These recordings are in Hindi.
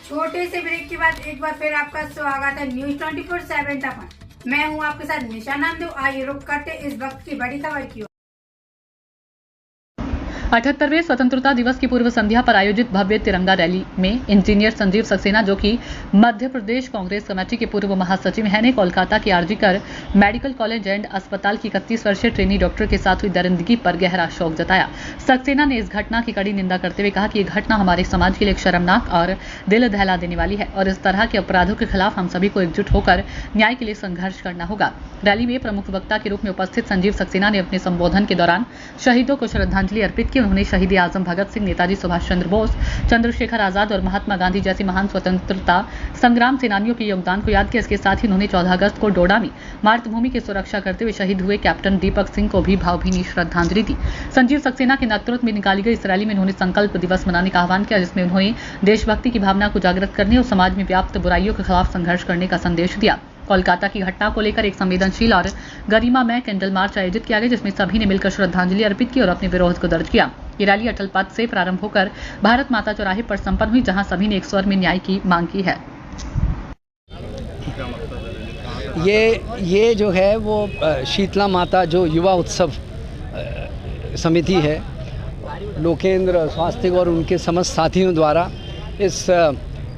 छोटे से ब्रेक के बाद एक बार फिर आपका स्वागत है न्यूज 24/7 पर। मैं हूं आपके साथ निशा नंदू। आइए रुक करते इस वक्त की बड़ी खबर की ओर। 78वें स्वतंत्रता दिवस की पूर्व संध्या पर आयोजित भव्य तिरंगा रैली में इंजीनियर संजीव सक्सेना, जो कि मध्य प्रदेश कांग्रेस कमेटी के पूर्व महासचिव हैं, ने कोलकाता के आरजीकर मेडिकल कॉलेज एंड अस्पताल की 31 वर्षीय ट्रेनी डॉक्टर के साथ हुई दरिंदगी पर गहरा शोक जताया। सक्सेना ने इस घटना की कड़ी निंदा करते हुए कहा कि यह घटना हमारे समाज के लिए एक शर्मनाक और दिल दहला देने वाली है और इस तरह के अपराधों के खिलाफ हम सभी को एकजुट होकर न्याय के लिए संघर्ष करना होगा। रैली में प्रमुख वक्ता के रूप में उपस्थित संजीव सक्सेना ने अपने संबोधन के दौरान शहीदों को श्रद्धांजलि अर्पित की। उन्होंने शहीद आजम भगत सिंह, नेताजी सुभाष चंद्र बोस, चंद्रशेखर आजाद और महात्मा गांधी जैसे महान स्वतंत्रता संग्राम सेनानियों के योगदान को याद किया। इसके साथ ही उन्होंने 14 अगस्त को डोडा में मातृभूमि की सुरक्षा करते हुए शहीद हुए कैप्टन दीपक सिंह को भी भावभीनी श्रद्धांजलि दी। संजीव सक्सेना के नेतृत्व में निकाली गई इस रैली में उन्होंने संकल्प दिवस मनाने का आह्वान किया, जिसमें उन्होंने देशभक्ति की भावना को जागृत करने और समाज में व्याप्त बुराइयों के खिलाफ संघर्ष करने का संदेश दिया। कोलकाता की घटना को लेकर एक संवेदनशील और गरिमामय कैंडल मार्च आयोजित किया गया, जिसमें सभी ने मिलकर श्रद्धांजलि अर्पित की और अपने विरोध को दर्ज किया। ये रैली अटल पथ से प्रारंभ होकर भारत माता चौराहे पर संपन्न हुई, जहां सभी ने एक स्वर में न्याय की मांग की है। ये जो है वो शीतला माता जो युवा उत्सव समिति है, लोकेंद्र स्वास्थ्य और उनके समस्त साथियों द्वारा इस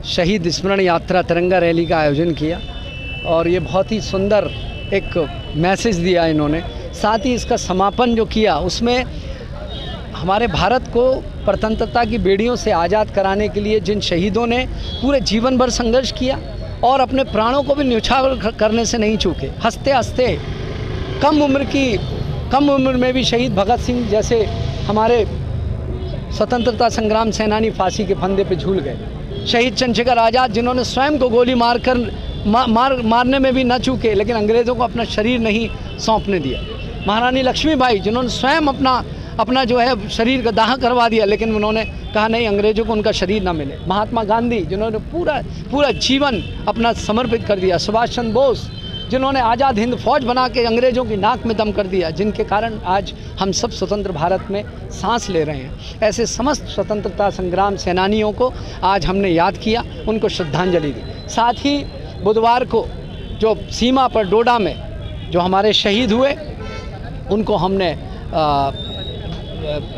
शहीद स्मरण यात्रा तिरंगा रैली का आयोजन किया और ये बहुत ही सुंदर एक मैसेज दिया इन्होंने। साथ ही इसका समापन जो किया उसमें हमारे भारत को स्वतंत्रता की बेड़ियों से आज़ाद कराने के लिए जिन शहीदों ने पूरे जीवन भर संघर्ष किया और अपने प्राणों को भी न्यौछावर करने से नहीं चूके, हंसते हंसते कम उम्र में भी शहीद भगत सिंह जैसे हमारे स्वतंत्रता संग्राम सेनानी फांसी के फंदे पे झूल गए। शहीद चंद्रशेखर आज़ाद जिन्होंने स्वयं को गोली मारने में भी न चूके, लेकिन अंग्रेज़ों को अपना शरीर नहीं सौंपने दिया। महारानी लक्ष्मीबाई जिन्होंने स्वयं अपना जो है शरीर का दाह करवा दिया, लेकिन उन्होंने कहा नहीं, अंग्रेज़ों को उनका शरीर ना मिले। महात्मा गांधी जिन्होंने पूरा जीवन अपना समर्पित कर दिया। सुभाष चंद्र बोस जिन्होंने आज़ाद हिंद फौज बना के अंग्रेज़ों की नाक में दम कर दिया, जिनके कारण आज हम सब स्वतंत्र भारत में सांस ले रहे हैं। ऐसे समस्त स्वतंत्रता संग्राम सेनानियों को आज हमने याद किया, उनको श्रद्धांजलि दी। साथ ही बुधवार को जो सीमा पर डोडा में जो हमारे शहीद हुए उनको हमने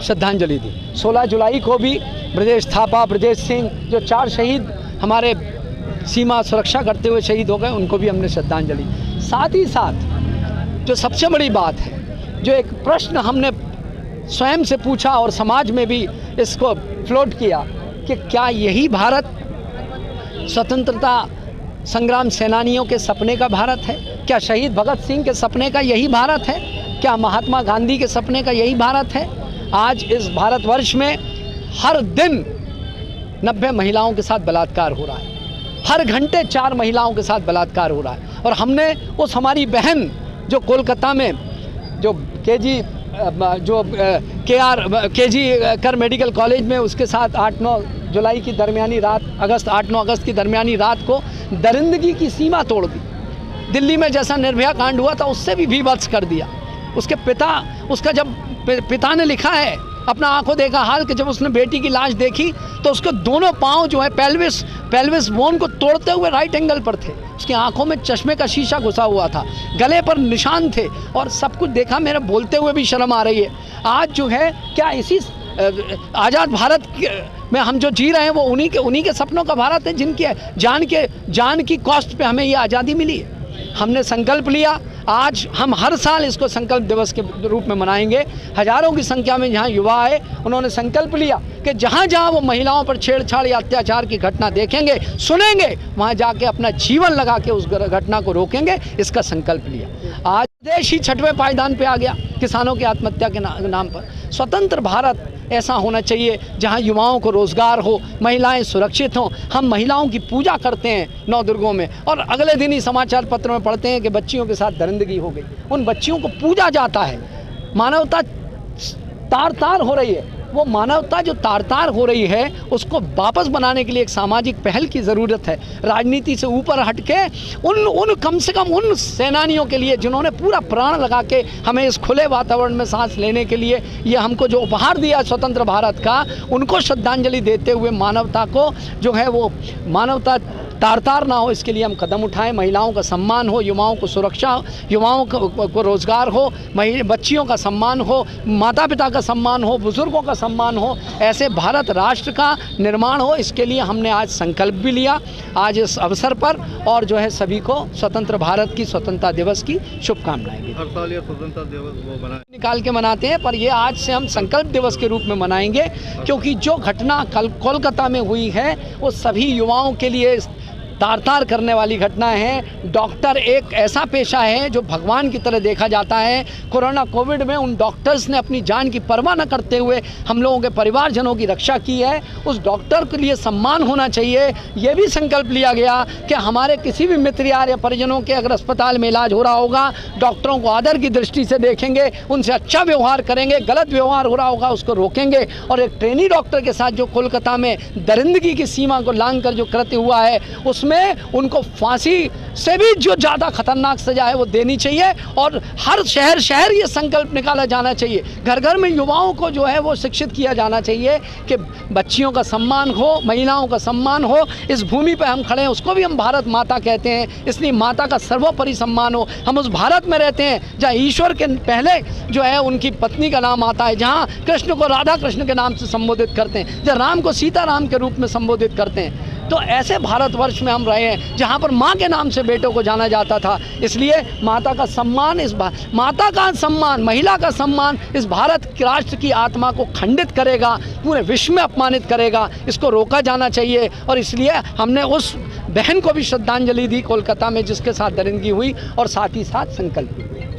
श्रद्धांजलि दी। 16 जुलाई को भी ब्रजेश थापा, ब्रजेश सिंह जो 4 शहीद हमारे सीमा सुरक्षा करते हुए शहीद हो गए, उनको भी हमने श्रद्धांजलि। साथ ही साथ जो सबसे बड़ी बात है, जो एक प्रश्न हमने स्वयं से पूछा और समाज में भी इसको फ्लोट किया कि क्या यही भारत स्वतंत्रता संग्राम सेनानियों के सपने का भारत है? क्या शहीद भगत सिंह के सपने का यही भारत है? क्या महात्मा गांधी के सपने का यही भारत है? आज इस भारतवर्ष में हर दिन 90 महिलाओं के साथ बलात्कार हो रहा है, हर घंटे 4 महिलाओं के साथ बलात्कार हो रहा है। और हमने उस हमारी बहन जो कोलकाता में जो केजी कर मेडिकल कॉलेज में उसके साथ 8-9 जुलाई की दरमियानी रात 8-9 अगस्त की दरमियानी रात को दरिंदगी की सीमा तोड़ दी। दिल्ली में जैसा निर्भया कांड हुआ था उससे भी भीभत्स कर दिया। उसका जब पिता ने लिखा है अपना आंखों देखा हाल कि जब उसने बेटी की लाश देखी तो उसके दोनों पांव जो है पेल्विस बोन को तोड़ते हुए राइट एंगल पर थे। उसकी आंखों में चश्मे का शीशा घुसा हुआ था, गले पर निशान थे और सब कुछ देखा। मेरा बोलते हुए भी शर्म आ रही है। आज जो है क्या इसी आज़ाद भारत में हम जो जी रहे हैं वो उन्हीं के सपनों का भारत है, जिनके जान की कॉस्ट पे हमें ये आज़ादी मिली है। हमने संकल्प लिया, आज हम हर साल इसको संकल्प दिवस के रूप में मनाएंगे। हजारों की संख्या में जहाँ युवा आए, उन्होंने संकल्प लिया कि जहाँ जहाँ वो महिलाओं पर छेड़छाड़ या अत्याचार की घटना देखेंगे, सुनेंगे, वहाँ जाके अपना जीवन लगा के उस घटना को रोकेंगे। इसका संकल्प लिया। आज देश ही 6वें पायदान पे आ गया किसानों की आत्महत्या के नाम पर। स्वतंत्र भारत ऐसा होना चाहिए जहां युवाओं को रोज़गार हो, महिलाएं सुरक्षित हों। हम महिलाओं की पूजा करते हैं 9 दुर्गों में और अगले दिन ही समाचार पत्र में पढ़ते हैं कि बच्चियों के साथ दरिंदगी हो गई। उन बच्चियों को पूजा जाता है, मानवता तार तार हो रही है। वो मानवता जो तार-तार हो रही है उसको वापस बनाने के लिए एक सामाजिक पहल की ज़रूरत है। राजनीति से ऊपर हट के उन कम से कम उन सेनानियों के लिए जिन्होंने पूरा प्राण लगा के हमें इस खुले वातावरण में सांस लेने के लिए ये हमको जो उपहार दिया स्वतंत्र भारत का, उनको श्रद्धांजलि देते हुए मानवता को जो है वो मानवता तार-तार ना हो, इसके लिए हम कदम उठाएं। महिलाओं का सम्मान हो, युवाओं को सुरक्षा हो, युवाओं को रोज़गार हो, बच्चियों का सम्मान हो, माता पिता का सम्मान हो, बुज़ुर्गों का सम्मान हो, ऐसे भारत राष्ट्र का निर्माण हो। इसके लिए हमने आज संकल्प भी लिया आज इस अवसर पर, और जो है सभी को स्वतंत्र भारत की स्वतंत्रता दिवस की शुभकामनाएं भी। हर साल ये स्वतंत्रता दिवस वो निकाल के मनाते हैं, पर ये आज से हम संकल्प दिवस के रूप में मनाएंगे, क्योंकि जो घटना कल कोलकाता में हुई है वो सभी युवाओं के लिए तार-तार करने वाली घटना है। डॉक्टर एक ऐसा पेशा है जो भगवान की तरह देखा जाता है। कोरोना कोविड में उन डॉक्टर्स ने अपनी जान की परवाह न करते हुए हम लोगों के परिवारजनों की रक्षा की है। उस डॉक्टर के लिए सम्मान होना चाहिए। ये भी संकल्प लिया गया कि हमारे किसी भी मित्र यार या परिजनों के अगर अस्पताल में इलाज हो रहा होगा, डॉक्टरों को आदर की दृष्टि से देखेंगे, उनसे अच्छा व्यवहार करेंगे, गलत व्यवहार हो रहा होगा उसको रोकेंगे। और एक ट्रेनी डॉक्टर के साथ जो कोलकाता में दरिंदगी की सीमा को लांघ कर जो कृत्य हुआ है, उसमें उनको फांसी से भी जो ज़्यादा खतरनाक सजा है वो देनी चाहिए। और हर शहर शहर ये संकल्प निकाला जाना चाहिए। घर घर में युवाओं को जो है वो शिक्षित किया जाना चाहिए कि बच्चियों का सम्मान हो, महिलाओं का सम्मान हो। इस भूमि पर हम खड़े हैं, उसको भी हम भारत माता कहते हैं, इसलिए माता का सर्वोपरि सम्मान हो। हम उस भारत में रहते हैं जहाँ ईश्वर के पहले जो है उनकी पत्नी का नाम आता है, जहाँ कृष्ण को राधा कृष्ण के नाम से संबोधित करते हैं, जहाँ राम को सीता राम के रूप में संबोधित करते हैं। तो ऐसे भारतवर्ष में हम रहे हैं जहाँ पर माँ के नाम से बेटों को जाना जाता था। इसलिए माता का सम्मान, माता का सम्मान, महिला का सम्मान इस भारत के राष्ट्र की आत्मा को खंडित करेगा, पूरे विश्व में अपमानित करेगा। इसको रोका जाना चाहिए। और इसलिए हमने उस बहन को भी श्रद्धांजलि दी कोलकाता में जिसके साथ दरिंदगी हुई, और साथ ही साथ संकल्प भी हुआ।